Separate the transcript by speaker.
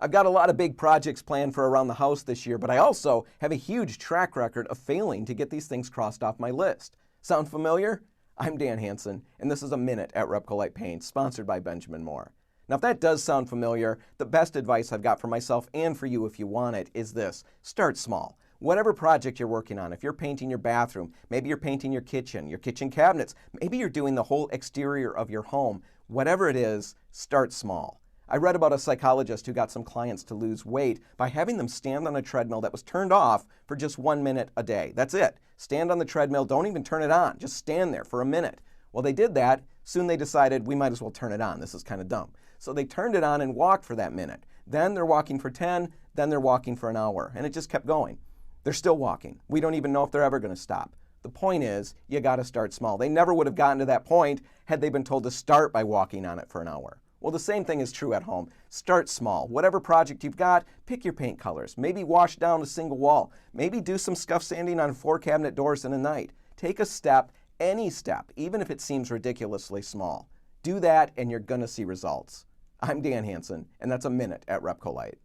Speaker 1: I've got a lot of big projects planned for around the house this year, but I also have a huge track record of failing to get these things crossed off my list. Sound familiar? I'm Dan Hansen, and this is a Minute at RepcoLite Paint, sponsored by Benjamin Moore. Now, if that does sound familiar, the best advice I've got for myself and for you if you want it is this: start small. Whatever project you're working on, if you're painting your bathroom, maybe you're painting your kitchen cabinets, maybe you're doing the whole exterior of your home, whatever it is, start small. I read about a psychologist who got some clients to lose weight by having them stand on a treadmill that was turned off for just 1 minute a day. That's it. Stand on the treadmill, don't even turn it on, just stand there for a minute. Well, they did that. Soon they decided we might as well turn it on. This is kind of dumb. So they turned it on and walked for that minute. Then they're walking for 10, then they're walking for an hour, and it just kept going. They're still walking. We don't even know if they're ever going to stop. The point is, you got to start small. They never would have gotten to that point had they been told to start by walking on it for an hour. Well, the same thing is true at home. Start small. Whatever project you've got, pick your paint colors. Maybe wash down a single wall. Maybe do some scuff sanding on 4 cabinet doors in a night. Take a step, any step, even if it seems ridiculously small. Do that and you're going to see results. I'm Dan Hansen, and that's a Minute at RepcoLite.